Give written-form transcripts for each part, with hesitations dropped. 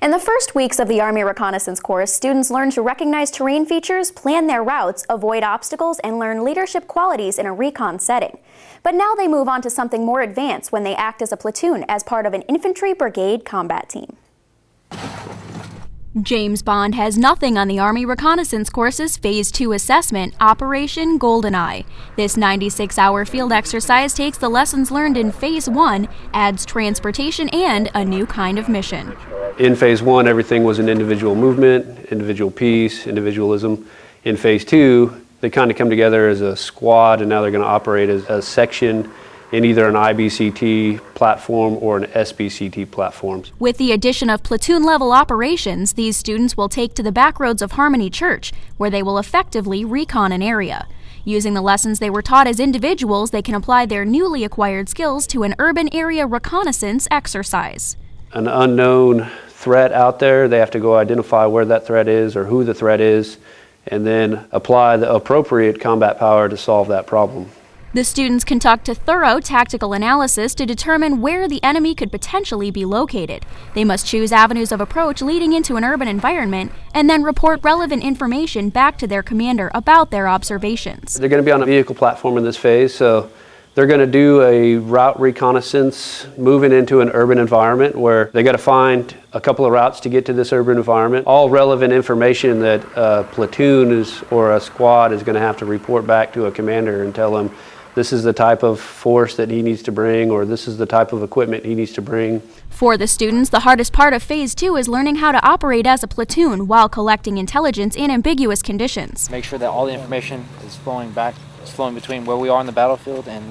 In the first weeks of the Army Reconnaissance Course, students learn to recognize terrain features, plan their routes, avoid obstacles, and learn leadership qualities in a recon setting. But now they move on to something more advanced when they act as a platoon as part of an Infantry Brigade Combat Team. James Bond has nothing on the Army Reconnaissance Course's Phase 2 assessment, Operation Goldeneye. This 96-hour field exercise takes the lessons learned in Phase 1, adds transportation, and a new kind of mission. In Phase 1, everything was an individual movement, individual piece, individualism. In Phase 2, they kind of come together as a squad, and now they're going to operate as a section in either an IBCT platform or an SBCT platform. With the addition of platoon-level operations, these students will take to the back roads of Harmony Church, where they will effectively recon an area. Using the lessons they were taught as individuals, they can apply their newly acquired skills to an urban area reconnaissance exercise. An unknown threat out there, they have to go identify where that threat is or who the threat is, and then apply the appropriate combat power to solve that problem. The students conduct a thorough tactical analysis to determine where the enemy could potentially be located. They must choose avenues of approach leading into an urban environment and then report relevant information back to their commander about their observations. They're going to be on a vehicle platform in this phase, so they're going to do a route reconnaissance moving into an urban environment where they got to find a couple of routes to get to this urban environment. All relevant information that a platoon or a squad is going to have to report back to a commander and tell them this is the type of force that he needs to bring, or this is the type of equipment he needs to bring. For the students, the hardest part of Phase 2 is learning how to operate as a platoon while collecting intelligence in ambiguous conditions. Make sure that all the information is flowing between where we are on the battlefield and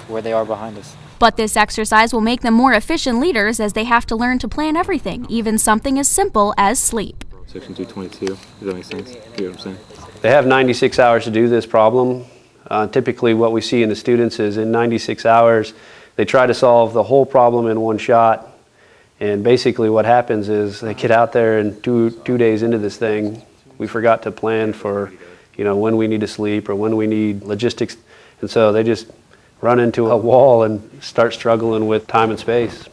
where they are behind us. But this exercise will make them more efficient leaders as they have to learn to plan everything, even something as simple as sleep. Section 222, does that make sense? You know what I'm saying? They have 96 hours to do this problem. Typically what we see in the students is in 96 hours, they try to solve the whole problem in one shot. And basically what happens is they get out there and two days into this thing, we forgot to plan for, when we need to sleep or when we need logistics. And so they just run into a wall and start struggling with time and space.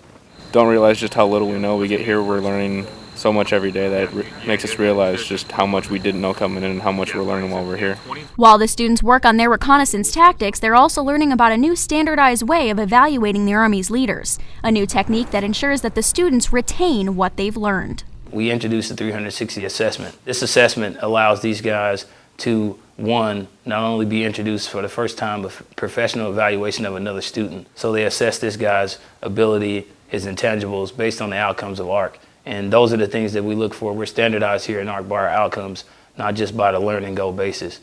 Don't realize just how little we know. We get here, we're learning so much every day that it makes us realize just how much we didn't know coming in and how much we're learning while we're here. While the students work on their reconnaissance tactics, they're also learning about a new standardized way of evaluating the Army's leaders, a new technique that ensures that the students retain what they've learned. We introduced the 360 assessment. This assessment allows these guys to, one, not only be introduced for the first time, but professional evaluation of another student. So they assess this guy's ability, his intangibles, based on the outcomes of ARC. And those are the things that we look for. We're standardized here in ARC by our outcomes, not just by the learn and go basis.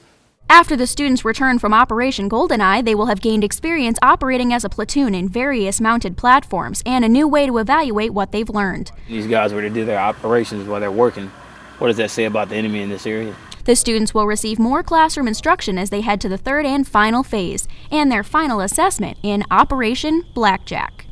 After the students return from Operation Goldeneye, they will have gained experience operating as a platoon in various mounted platforms and a new way to evaluate what they've learned. These guys were to do their operations while they're working. What does that say about the enemy in this area? The students will receive more classroom instruction as they head to the third and final phase and their final assessment in Operation Blackjack.